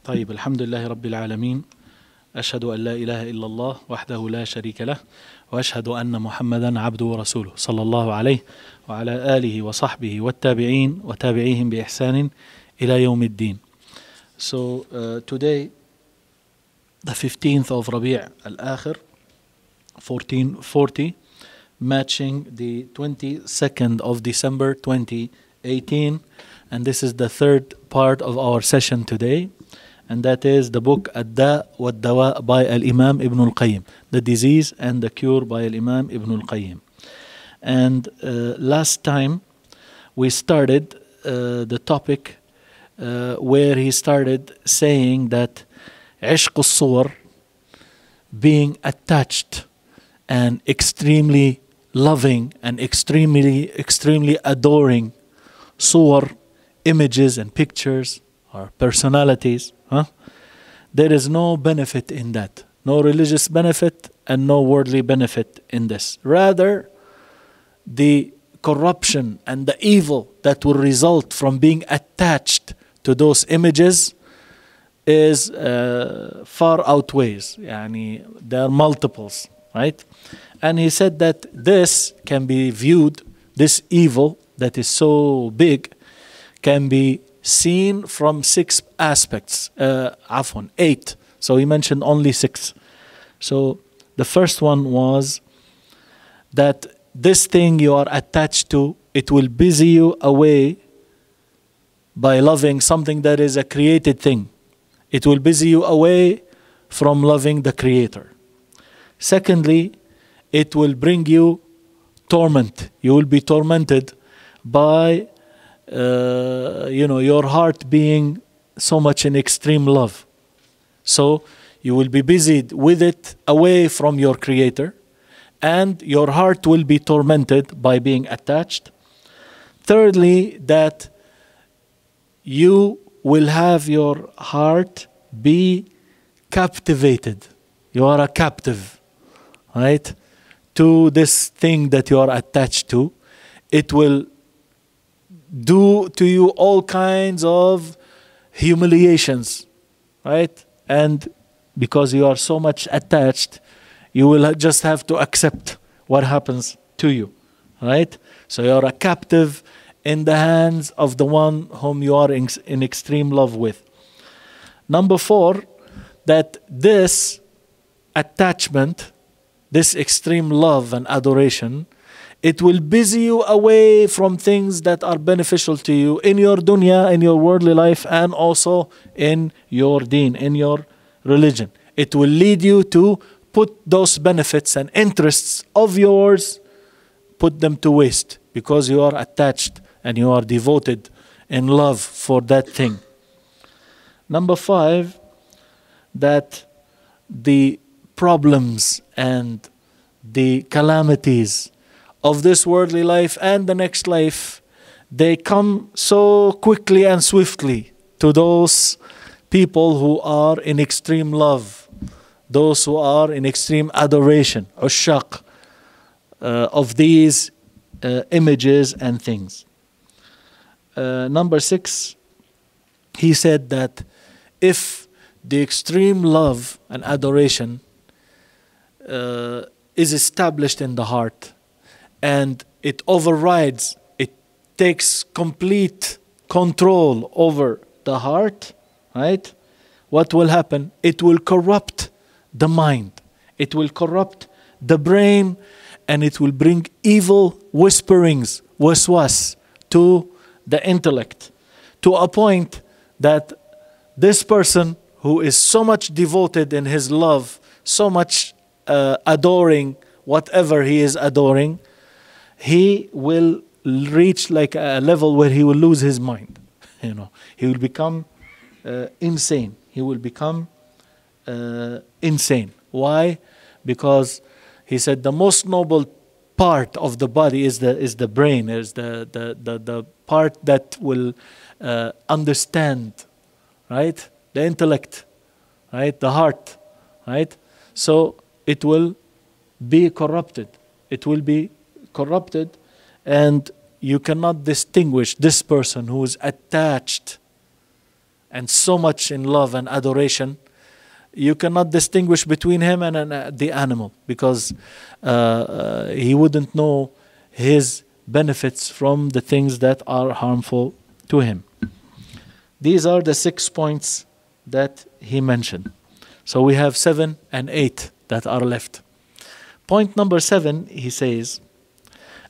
طيب الحمد لله رب العالمين، أشهد أن لا إله إلا الله وحده لا شريك له، وأشهد أن محمدا عبده ورسوله صلى الله عليه وعلى آله وصحبه والتابعين وتابعيهم بإحسان إلى يوم الدين. So today, the 15th of Rabi' al-Akhir, 1440, matching the 22nd of December 2018, and this is the third part of our session today, and that is the book الداء والدواء by Al-Imam Ibn al-Qayyim, The Disease and the Cure by Al-Imam Ibn al-Qayyim. And last time we started the topic where he started saying that عشق الصور, being attached and extremely loving and extremely adoring صور, images and pictures or personalities, there is no benefit in that, no religious benefit and no worldly benefit in this. Rather, the corruption and the evil that will result from being attached to those images is far outweighs. There are multiples, right? And he said that this can be viewed, this evil that is so big can be seen from 6 aspects, 8. So he mentioned only 6. So the first one was that this thing you are attached to, it will busy you away by loving something that is a created thing. It will busy you away from loving the Creator. Secondly, it will bring you torment. You will be tormented by your heart being so much in extreme love. So you will be busied with it away from your Creator, and your heart will be tormented by being attached. Thirdly, that you will have your heart be captivated. You are a captive, right, to this thing that you are attached to. It will do to you all kinds of humiliations, right? And because you are so much attached, you will just have to accept what happens to you, right? So you are a captive in the hands of the one whom you are in extreme love with. Number 4, that this attachment, this extreme love and adoration, it will busy you away from things that are beneficial to you in your dunya, in your worldly life, and also in your deen, in your religion. It will lead you to put those benefits and interests of yours, put them to waste, because you are attached and you are devoted in love for that thing. Number 5, that the problems and the calamities of this worldly life and the next life, they come so quickly and swiftly to those people who are in extreme love, those who are in extreme adoration, ushaq, of these images and things. Number 6, he said that if the extreme love and adoration is established in the heart, and it overrides, it takes complete control over the heart, right? What will happen? It will corrupt the mind. It will corrupt the brain, and it will bring evil whisperings, waswas, to the intellect, to a point that this person who is so much devoted in his love, so much adoring whatever he is adoring, he will reach like a level where he will lose his mind. He will become insane. He will become insane. Why? Because he said the most noble part of the body is the brain, is the part that will understand, right? The intellect, right? The heart, right? So it will be corrupted. It will be corrupted, and you cannot distinguish this person who is attached and so much in love and adoration, you cannot distinguish between him and the animal, because he wouldn't know his benefits from the things that are harmful to him. These are the 6 points that he mentioned. So we have 7 and 8 that are left. Point number 7, he says,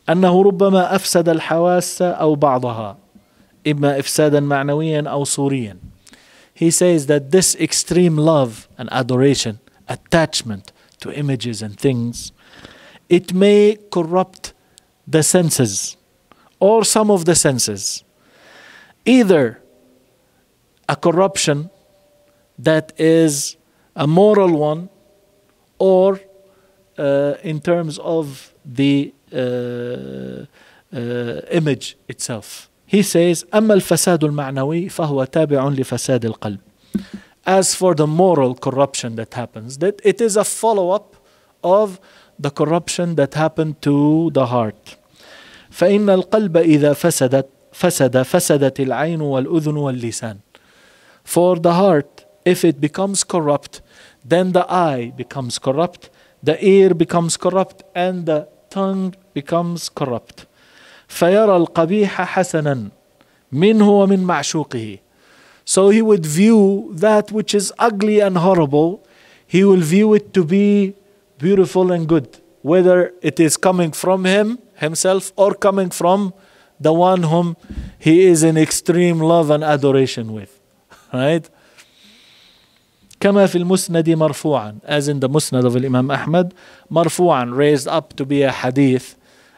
أنه ربما أفسد الحواس أو بعضها إما إفسادا معنويا أو صوريا. He says that this extreme love and adoration, attachment to images and things, it may corrupt the senses or some of the senses. Either a corruption that is a moral one, or in terms of the image itself. He says, أما الفساد المعنوي فهو تابع لفساد القلب. As for the moral corruption that happens, that it is a follow-up of the corruption that happened to the heart. فإن القلب إذا فسدت العين والأذن واللسان. For the heart, if it becomes corrupt, then the eye becomes corrupt, the ear becomes corrupt, and the tongue becomes corrupt. فيرى القبيح حسنا منه ومن معشوقه. So he would view that which is ugly and horrible, he will view it to be beautiful and good, whether it is coming from himself, or coming from the one whom he is in extreme love and adoration with. Right? كما في المسند مرفوعا, as in the musnad of Imam Ahmad, مرفوعا, raised up to be a hadith,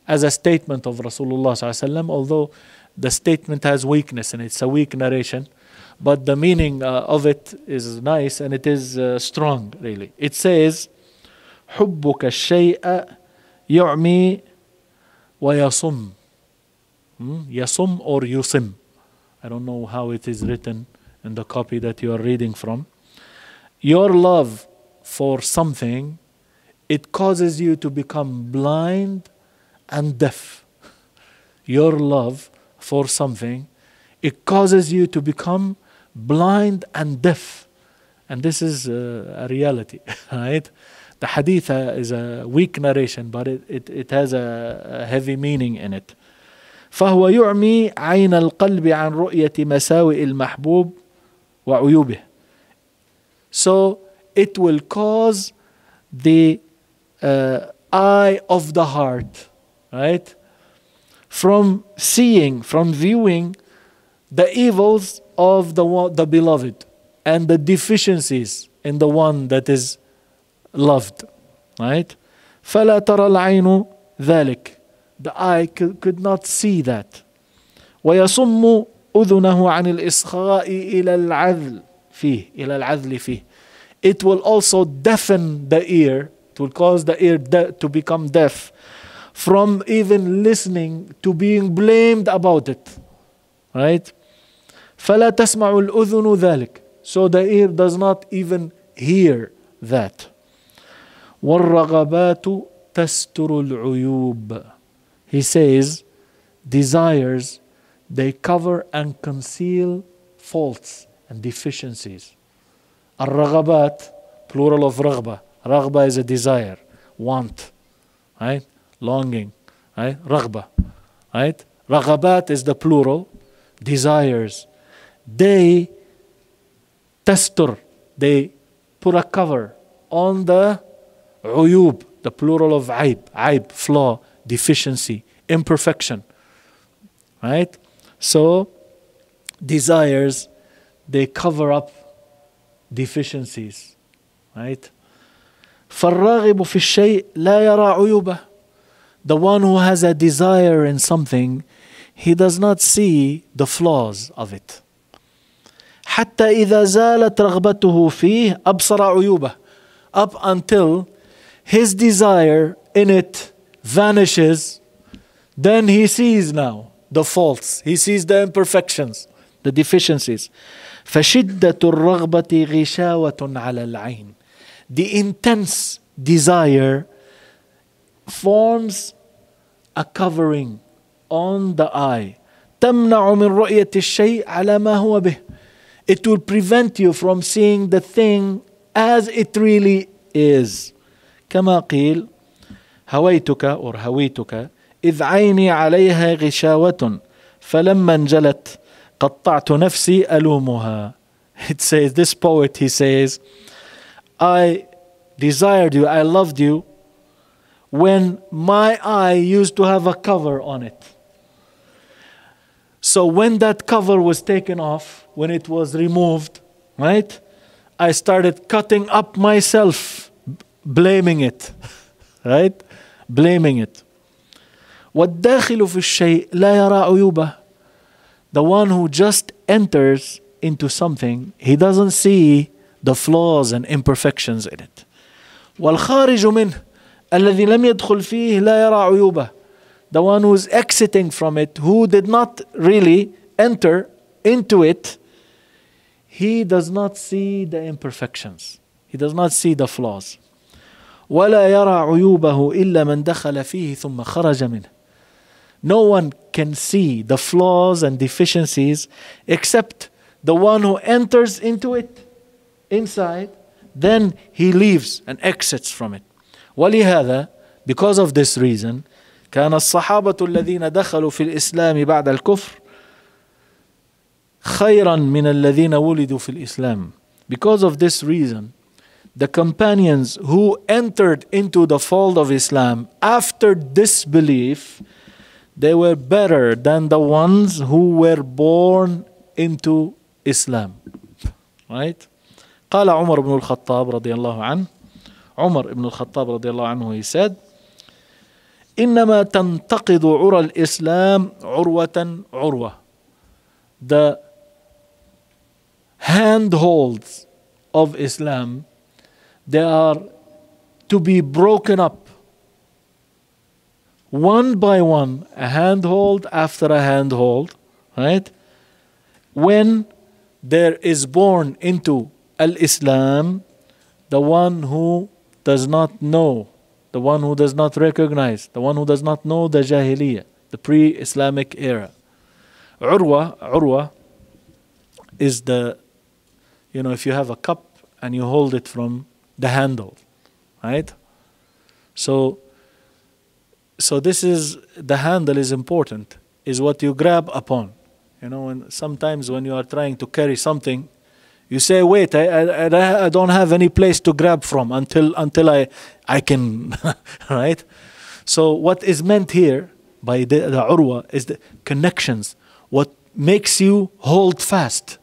as a statement of Rasulullah sallallahu alaihi wasallam, although the statement has weakness and it's a weak narration, but the meaning of it is nice and it is strong, really. It says, حبك الشيء يعمي ويصم. يصم or يصم. I don't know how it is written in the copy that you are reading from. Your love for something, it causes you to become blind and deaf. Your love for something, it causes you to become blind and deaf. And this is a reality, right? The hadith is a weak narration, but it has a heavy meaning in it. فهو يعمي عين القلب عن رؤية مساوئ المحبوب وعيوبه. So it will cause the eye of the heart, right, from seeing, from viewing the evils of the beloved and the deficiencies in the one that is loved, right? فلا ترى العين ذلك. The eye could not see that. ويصم أذنه عن الإصغاء إلى العذل فيه. It will also deafen the ear. It will cause the ear to become deaf from even listening to being blamed about it, right? فلا تسمع الأذن ذلك. So the ear does not even hear that. والرغبات تستر العيوب. He says, desires, they cover and conceal faults and deficiencies. الرغبات, plural of رغبة. رغبة is a desire, want, right? Longing, right? رغبة, right? رغبات is the plural, desires. They تستر, they put a cover on the عيوب, the plural of عيب, flaw, deficiency, imperfection, right? So desires, they cover up deficiencies, right? فالراغب في الشيء لا يرى عيوبه. The one who has a desire in something, he does not see the flaws of it. حتى إذا زالت رغبته فيه أبصر عيوبه. Up until his desire in it vanishes, then he sees now the faults, he sees the imperfections, the deficiencies. فشدة الرغبة غشاوة على العين. The intense desire forms a covering on the eye. تمنع من رؤية الشيء على ما هو به. It will prevent you from seeing the thing as it really is. كما قيل هويتك or هويتك إذ عيني عليها غشاوة فلما انجلت قطعت نفسي ألومها. It says, this poet, he says, I desired you, I loved you when my eye used to have a cover on it. So when that cover was taken off, when it was removed, right, I started cutting up myself, blaming it, right, blaming it. والداخل في الشيء لا يرى عيوبه. The one who just enters into something, he doesn't see the flaws and imperfections in it. والخارج منه الذي لم يدخل فيه لا يرى عيوبه. The one who is exiting from it, who did not really enter into it, he does not see the imperfections. He does not see the flaws. ولا يرى عيوبه إلا من دخل فيه ثم خرج منه. No one can see the flaws and deficiencies except the one who enters into it inside, then he leaves and exits from it. ولهذا, because of this reason, كان الصحابة الذين دخلوا في الإسلام بعد الكفر خيرا من الذين ولدوا في الإسلام. Because of this reason, the companions who entered into the fold of Islam after disbelief, they were better than the ones who were born into Islam. Right? قال عمر بن الخطاب رضي الله عنه, عمر بن الخطاب رضي الله عنه, he said, إنما تنتقض عرى الإسلام عروة عروة. The handholds of Islam, they are to be broken up one by one, a handhold after a handhold, right? When there is born into al-Islam the one who does not know, the one who does not recognize, the one who does not know the Jahiliyyah, the pre-Islamic era. Urwa is the, if you have a cup and you hold it from the handle, right? So this is, the handle is important, is what you grab upon. Sometimes when you are trying to carry something, you say, wait, I don't have any place to grab from until I can, right? So what is meant here by the urwa is the connections, what makes you hold fast,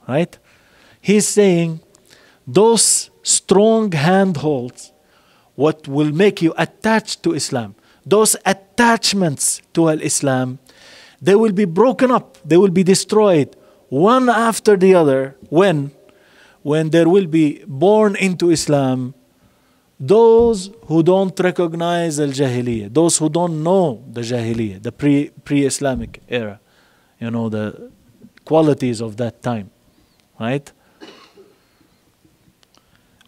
right? He's saying those strong handholds, what will make you attached to Islam, those attachments to Islam, they will be broken up, they will be destroyed one after the other when there will be born into Islam those who don't recognize al-Jahiliyyah, those who don't know the Jahiliyyah, the pre-Islamic era, the qualities of that time, right?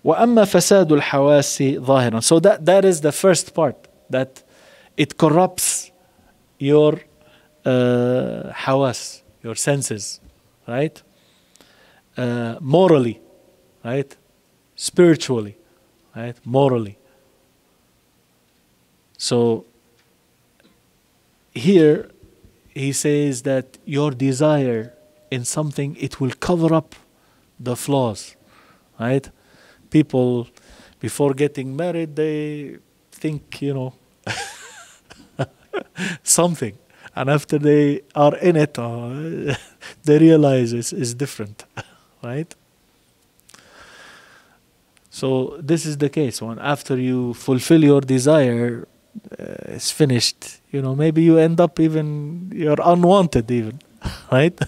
وَأَمَّا فَسَادُ الْحَوَاسِ ظَاهِرًا. So that is the first part, that it corrupts your hawas, your senses, right? Morally, right? Spiritually, right? Morally. So here he says that your desire in something, it will cover up the flaws, right? People before getting married, they think, something. And after they are in it, they realize it's different, right? So this is the case. When after you fulfill your desire, it's finished. Maybe you end up you're unwanted even, right?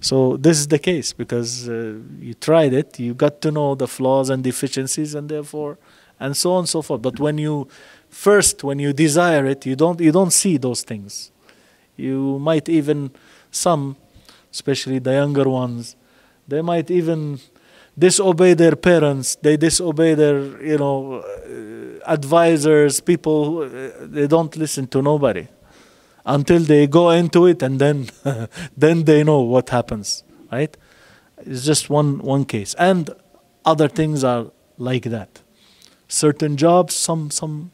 So this is the case because you tried it, you got to know the flaws and deficiencies, and therefore, and so on and so forth. But when you desire it, you don't see those things. You might even, some, especially the younger ones, they might even disobey their parents, they disobey their, advisors, people, they don't listen to nobody until they go into it, and then then they know what happens, right? It's just one case. And other things are like that. Certain jobs, some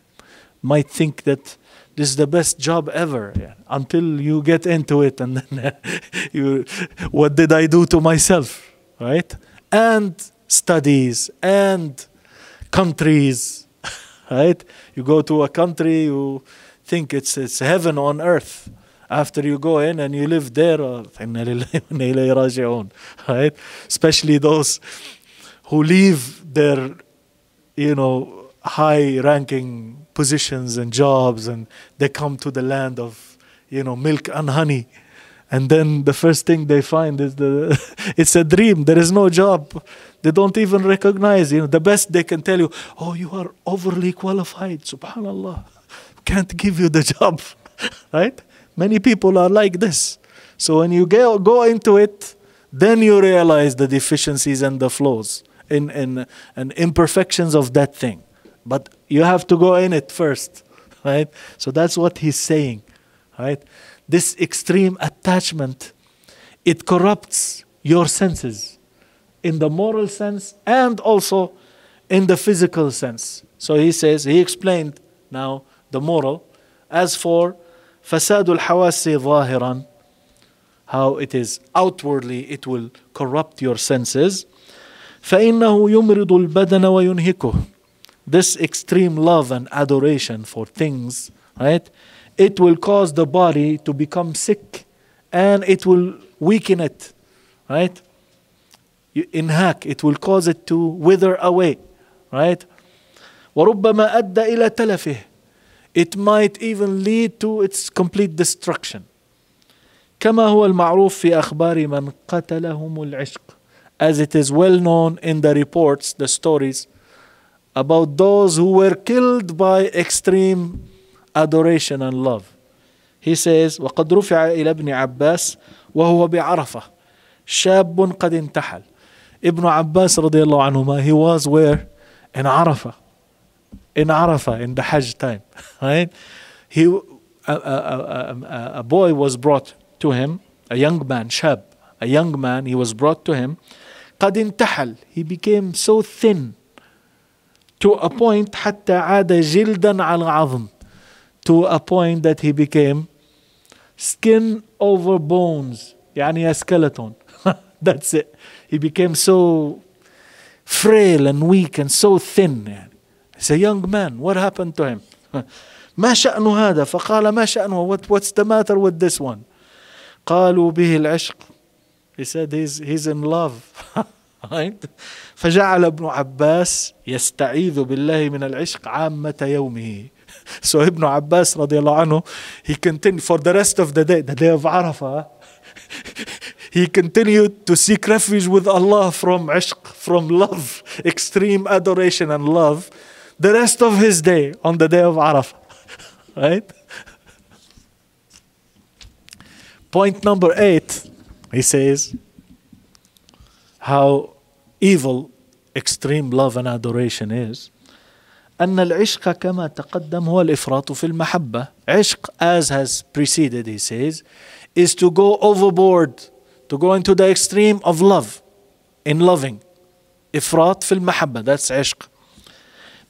might think that this is the best job ever, until you get into it and then what did I do to myself, right? And studies and countries, right? You go to a country, you think it's heaven on earth. After you go in and you live there, right? Especially those who leave their, high-ranking positions and jobs, and they come to the land of, milk and honey. And then the first thing they find is it's a dream. There is no job. They don't even recognize. The best they can tell you, oh, you are overly qualified. Subhanallah. Can't give you the job. Right? Many people are like this. So when you go into it, then you realize the deficiencies and the flaws and imperfections of that thing. But you have to go in it first. Right? So that's what he's saying. Right? This extreme attachment, it corrupts your senses in the moral sense and also in the physical sense. So he explained now the moral. As for فساد الحواس ظاهرا, how it is outwardly, it will corrupt your senses. فإنه يمرض البدن وينهكه. This extreme love and adoration for things, right? It will cause the body to become sick and it will weaken it, right? Inhak, it will cause it to wither away, right? وربما أدى إلى تلفه. It might even lead to its complete destruction. كما هو المعروف في أخبار من قتلهم العشق. As it is well known in the reports, the stories about those who were killed by extreme adoration and love. He says, وقد رفع إلى ابن عباس وهو بعرفة شاب قد انتحل. Ibn Abbas رضي الله عنهما, he was where? In Arafah. In Arafah, in the Hajj time. Right? A boy was brought to him, a young man, shab, a young man, he was brought to him. قد انتحل. He became so thin to a point حتى عاد جلدا على عظم. To a point that he became skin over bones, يعني a skeleton. That's it. He became so frail and weak and so thin. He's a young man. What happened to him? ما شأن هذا؟ فقال ما شأنه? What's the matter with this one? قالوا به العشق. He said he's in love. Right? فجعل ابن عباس يستعيذ بالله من العشق عامة يومه. So Ibn Abbas رضي الله عنه, he continued for the rest of the day of Arafah, he continued to seek refuge with Allah from ishq, from love, extreme adoration and love, the rest of his day on the day of Arafah. Right? Point number 8, he says, how evil extreme love and adoration is. أن العشق كما تقدم هو الإفراط في المحبة. عشق, as has preceded, he says, is to go overboard, to go into the extreme of love, in loving. إفراط في المحبة, that's عشق.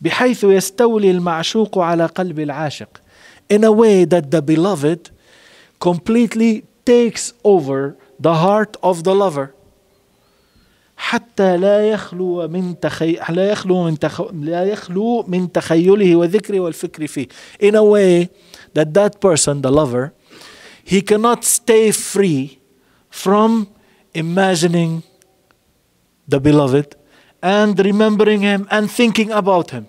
بحيث يستولي المعشوق على قلب العاشق. In a way that the beloved completely takes over the heart of the lover. حتى لا يخلو من تخيله وذكره والفكر فيه. In a way that person, the lover, he cannot stay free from imagining the beloved and remembering him and thinking about him,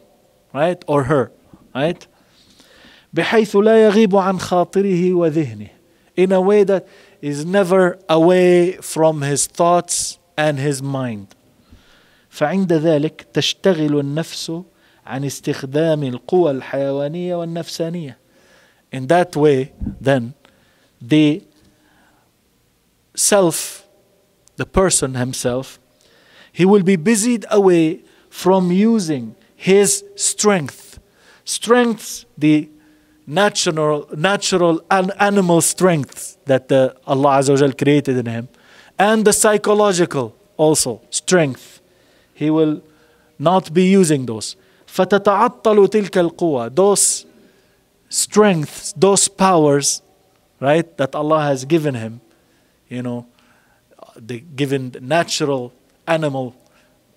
right? Or her, right? بحيث لا يغيب عن خاطره وذهنه. In a way that is never away from his thoughts and his mind. فعند ذلك تشتغل النفس عن استخدام القوى الحيوانية والنفسانية. In that way, then, the self, the person himself, he will be busied away from using his strength. Strengths, the natural and animal strengths that Allah Azza wa Jal created in him, and the psychological also, strength. He will not be using those. فتتعطل تلك القوة, those strengths, those powers, right, that Allah has given him, you know, the given natural animal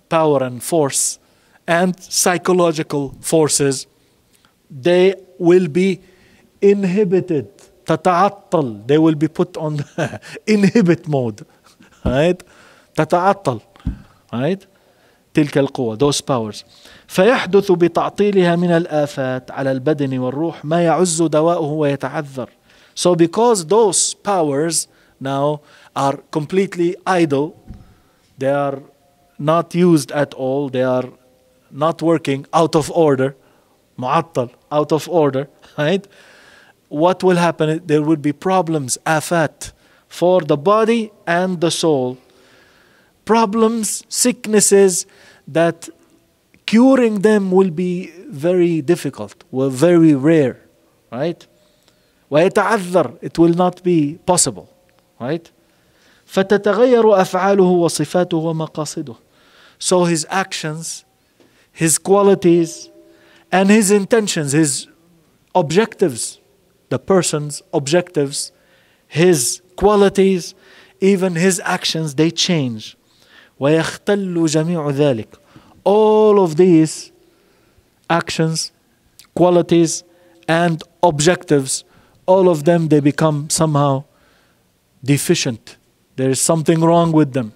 power and force and psychological forces, they will be inhibited. تتعطل, they will be put on inhibit mode, right? تتعطل, right? تلك القوة, those powers. فيحدث بتعطيلها من الآفات على البدن والروح ما يعز دواؤه ويتعذر. So because those powers now are completely idle, they are not used at all, they are not working, out of order, معطل, out of order, right? What will happen? There will be problems, آفات, for the body and the soul. Problems, sicknesses that curing them will be very difficult, will very rare, right? ويتعذر, it will not be possible, right? فتتغير أفعاله وصفاته ومقاصده. So his actions, his qualities, and his intentions, his objectives, the person's objectives, his qualities, even his actions, they change. ويختل جميع ذلك. All of these actions, qualities, and objectives, all of them, they become somehow deficient. There is something wrong with them,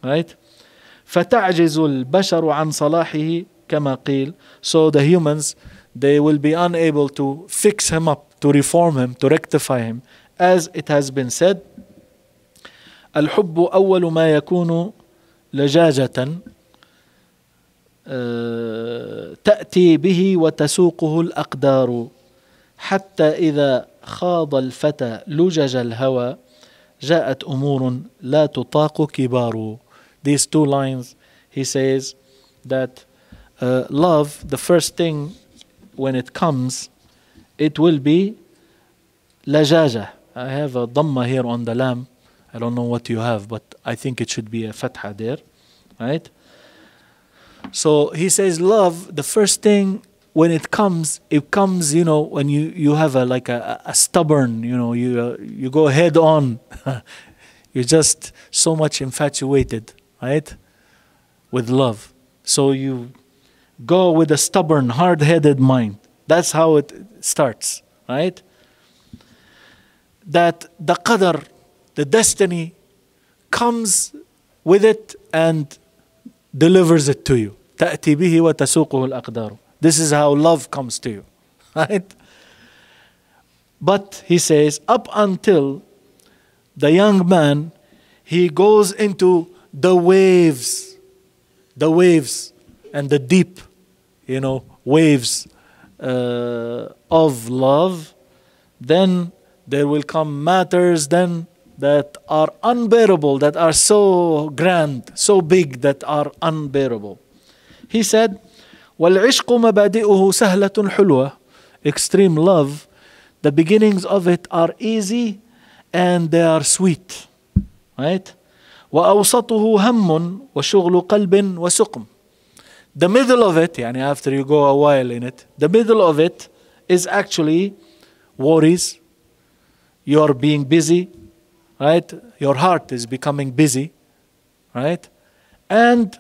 right? فتعجز البشر عن صلاحه كما قيل. So the humans, they will be unable to fix him up, to reform him, to rectify him. As it has been said, الحب أول ما يكون لجاجة تأتي به وتسوقه الأقدار حتى إذا خاض الفتى لجج الهوى جاءت أمور لا تطاق كبار. These two lines, he says that love, the first thing when it comes, it will be لجاجة. I have a dhamma here on the lam. I don't know what you have, but I think it should be a fatha there, right? So he says love, the first thing when it comes, you know, when you have a stubborn, you know, you go head on. You're just so much infatuated, right, with love. So you go with a stubborn, hard-headed mind. That's how it starts, right? That the qadar, the destiny, comes with it and delivers it to you. تأتي به وتسوقه الأقدار. This is how love comes to you, right? But he says, up until the young man, he goes into the waves and the deep, you know, waves of love. Then there will come matters then that are unbearable, that are so grand, so big, that are unbearable. He said, وَالْعِشْقُ مَبَادِئُهُ سَهْلَةٌ حُلْوَةٌ. Extreme love, the beginnings of it are easy and they are sweet, right? وَأَوْسَطُهُ هَمٌّ وَشُغْلُ قَلْبٍ وَسُقْمٍ. The middle of it, yani after you go a while in it, the middle of it is actually worries. You are being busy, right? Your heart is becoming busy, right? And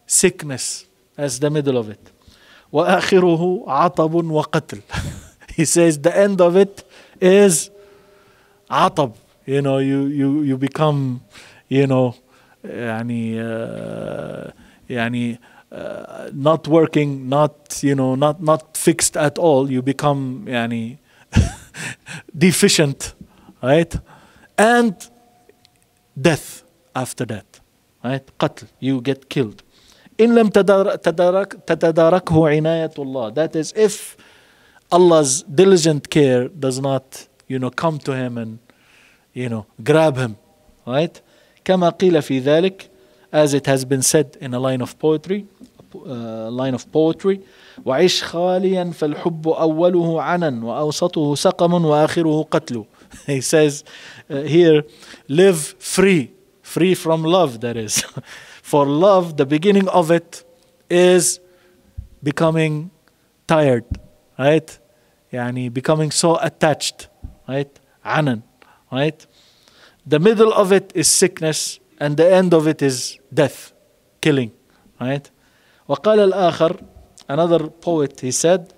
sickness as the middle of it. وآخره عطب وقتل. He says the end of it is عطب. You know, you become, you know, not working, not, you know, not fixed at all. You become deficient, right? And death after that, right? قتل, you get killed. إن لم تتداركه عناية الله. That is, if Allah's diligent care does not, you know, come to him and, you know, grab him, right? كما قيل في ذلك, as it has been said in a line of poetry, وعيش خاليا فالحب أوله عنا وأوسطه سقم وآخره قتل. He says here, live free from love, that is. For love, the beginning of it is becoming tired, right? يعني becoming so attached, right? عَنًا, right? The middle of it is sickness, and the end of it is death, killing, right? وقال الآخر, another poet, he said,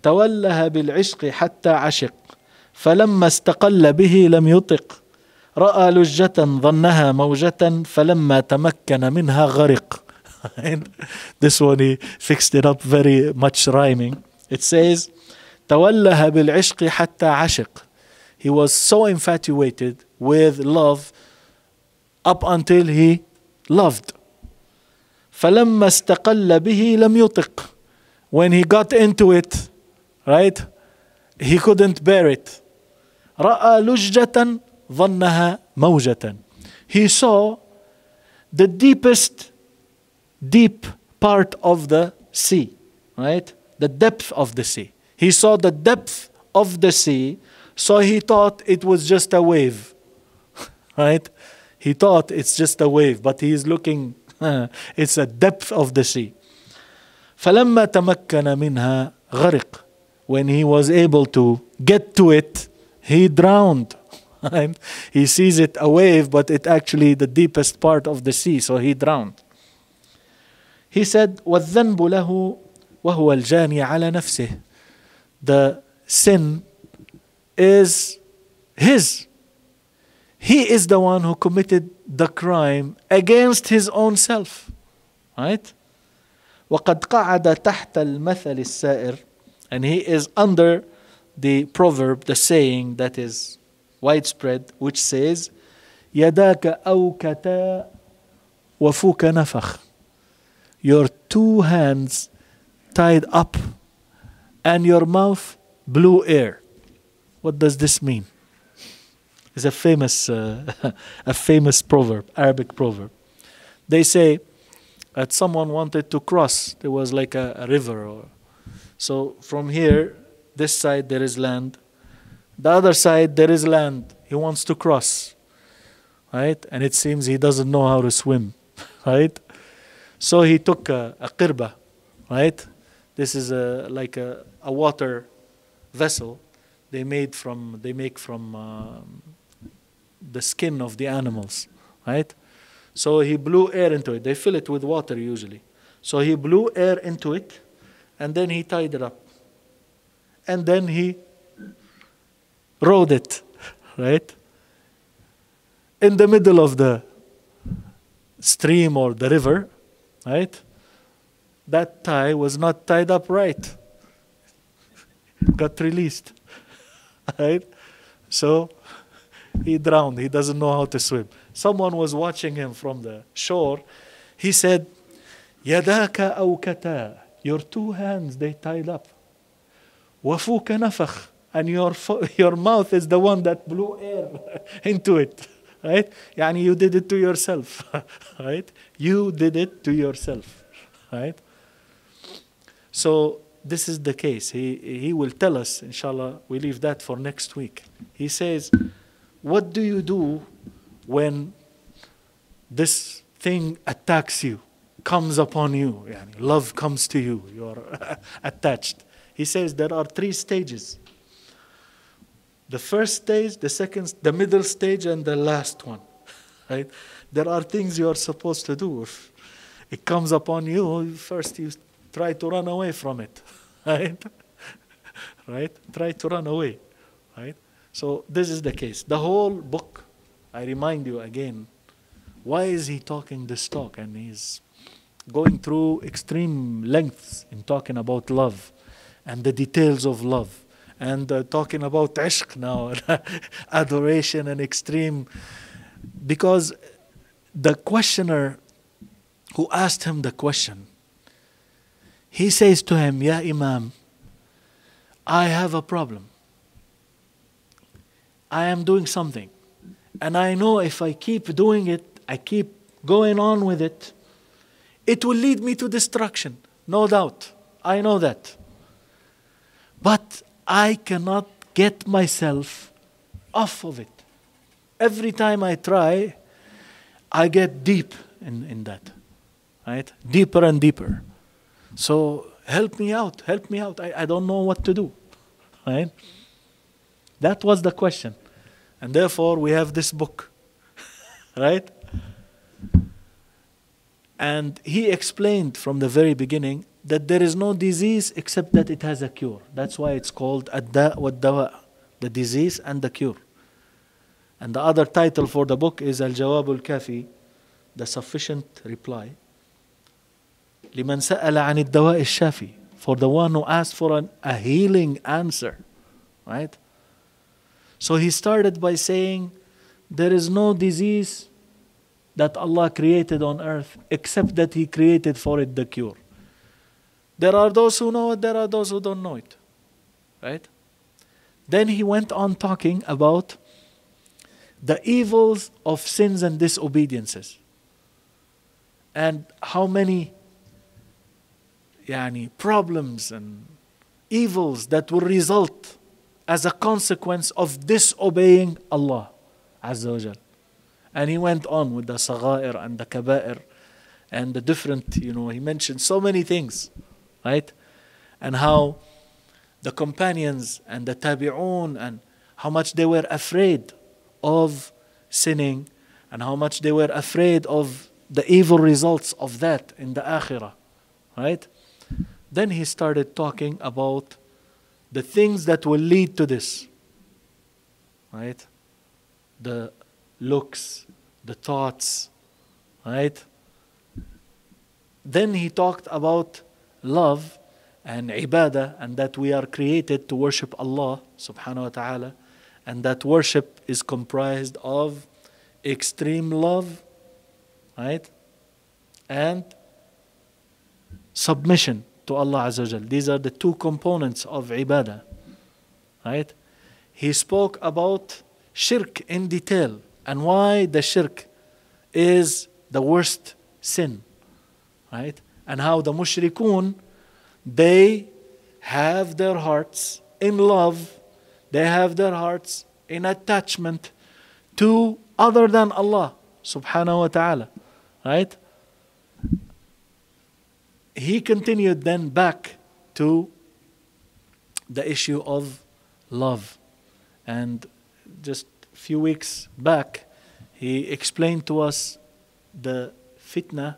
توله بالعشق حتى عشق فلما استقل به لم يطق رأى لجة ظنها موجة فلما تمكن منها غرق. This one he fixed it up very much rhyming. It says توله بالعشق حتى عشق. He was so infatuated with love up until he loved. فلما استقل به لم يطق. When he got into it, right, he couldn't bear it. رأى لجة ظنها موجة. He saw the deep part of the sea, right? The depth of the sea. He saw the depth of the sea, so he thought it was just a wave, right? He thought it's just a wave, but he is looking, it's a depth of the sea. فلما تمكن منها غرق. When he was able to get to it, he drowned. He sees it a wave, but it actually the deepest part of the sea, so he drowned. He said, وَالذَّنْبُ لَهُ وَهُوَ الْجَانِي عَلَى نَفْسِهِ. The sin is his. He is the one who committed the crime against his own self. Right? وَقَدْ قَعَدَ تَحْتَ الْمَثَلِ السَّائِرِ. And he is under the proverb, the saying that is widespread, which says, يَدَاكَ أَوْكَتَا وَفُوكَ نَفَخ. Your two hands tied up and your mouth blew air. What does this mean? It's a famous proverb, Arabic proverb. They say that someone wanted to cross. There was like a river. So from here, this side there is land. The other side there is land. He wants to cross. Right? And it seems he doesn't know how to swim. Right? So he took a qirba. Right? This is like a water vessel they make from the skin of the animals. Right? So he blew air into it. They fill it with water usually. So he blew air into it, and then he tied it up. And then he rode it, right? In the middle of the stream or the river, right? That tie was not tied up right. Got released, right? So he drowned. He doesn't know how to swim. Someone was watching him from the shore. He said, يَدَاكَ أَوْكَتَا. Your two hands, they tied up. وَفُوكَ نَفَخ. And your mouth is the one that blew air into it. Right? يعني you did it to yourself. Right? You did it to yourself. Right? So this is the case. He will tell us, inshallah, we leave that for next week. He says, what do you do when this thing attacks you, comes upon you? Yani love comes to you, you're attached. He says there are 3 stages. The first stage, the second, the middle stage, and the last one. Right? There are things you are supposed to do. If it comes upon you, first you try to run away from it. Right? Right? Try to run away. Right? So this is the case. The whole book, I remind you again, why is he talking this talk? And he's going through extreme lengths in talking about love and the details of love. And talking about ishq now, adoration and extreme. Because the questioner who asked him the question, he says to him, Ya Imam, I have a problem. I am doing something. And I know if I keep doing it, I keep going on with it, it will lead me to destruction. No doubt. I know that. But I cannot get myself off of it. Every time I try, I get deep in that. right? Deeper and deeper. So help me out, help me out. I don't know what to do, right? That was the question. And therefore we have this book, right? And he explained from the very beginning that there is no disease except that it has a cure. That's why it's called الداء والدواء, the disease and the cure. And the other title for the book is الجواب الكافي, the sufficient reply. لمن سأل عن الدواء الشافي, for the one who asked for a healing answer, right? So he started by saying there is no disease that Allah created on earth except that He created for it the cure. There are those who know it, there are those who don't know it, right? Then he went on talking about the evils of sins and disobediences, and how many problems and evils that will result as a consequence of disobeying Allah Azza wa Jal. And he went on with the saghair and the kaba'ir and the different, he mentioned so many things, right? And how the companions and the tabi'un, and how much they were afraid of sinning, and how much they were afraid of the evil results of that in the akhirah, right? Then he started talking about the things that will lead to this, right? The looks, the thoughts, right? Then he talked about love and ibadah, and that we are created to worship Allah subhanahu wa ta'ala, and that worship is comprised of extreme love, right? And submission to Allah Azza wa Jal. These are the two components of ibadah, right? He spoke about shirk in detail, and why the shirk is the worst sin, right? And how the mushrikun, they have their hearts in love, they have their hearts in attachment to other than Allah subhanahu wa ta'ala, right? He continued then back to the issue of love. And just a few weeks back, he explained to us the fitna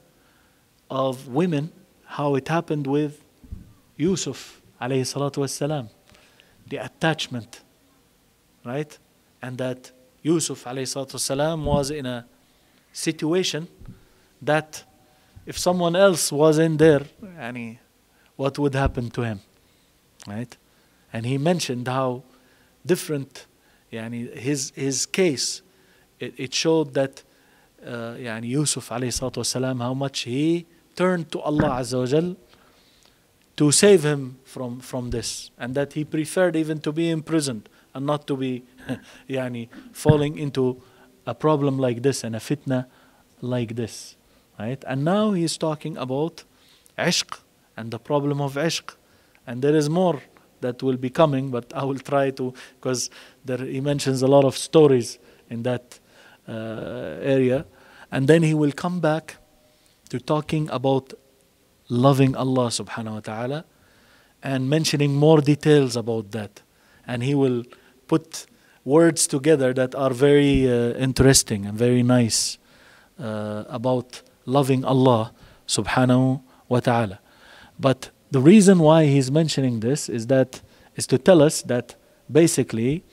of women, how it happened with Yusuf alayhi salatu wassalam, the attachment, right? And that Yusuf alayhi salatu wassalam was in a situation that if someone else was in there, what would happen to him, right? And he mentioned how different, his case, it showed that Yusuf alayhi salatu wasalam, how much he turned to Allah Azza wa Jal to save him from this, and that he preferred even to be imprisoned and not to be falling into a problem like this and a fitna like this, right? And now he's talking about ishq and the problem of ishq, and there is more that will be coming, but I will try to, because he mentions a lot of stories in that area. And then he will come back to talking about loving Allah subhanahu wa ta'ala and mentioning more details about that. And he will put words together that are very interesting and very nice about loving Allah subhanahu wa ta'ala. But the reason why he's mentioning this is to tell us that basically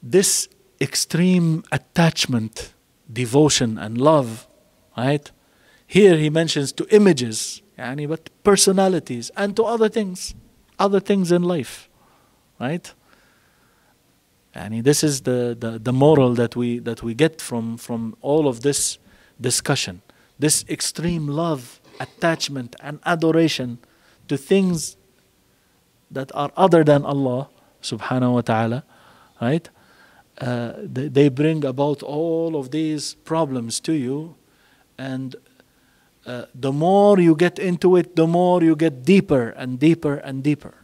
this extreme attachment, devotion and love, right? Here he mentions to images, but personalities, and to other things in life, right? And this is the moral that we get from all of this discussion. This extreme love, attachment and adoration to things that are other than Allah subhanahu wa ta'ala, right? They bring about all of these problems to you, and the more you get into it, the more you get deeper and deeper and deeper,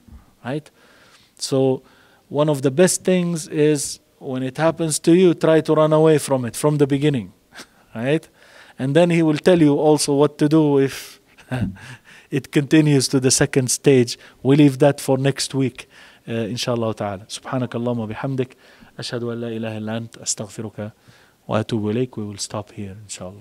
right? So one of the best things is when it happens to you, try to run away from it from the beginning, right? And then he will tell you also what to do if it continues to the second stage. We leave that for next week, inshallah ta'ala. سبحانك اللهم وبحمدك أشهد أن لا إله إلا أنت أستغفرك وأتوب إليك. We will stop here, inshallah.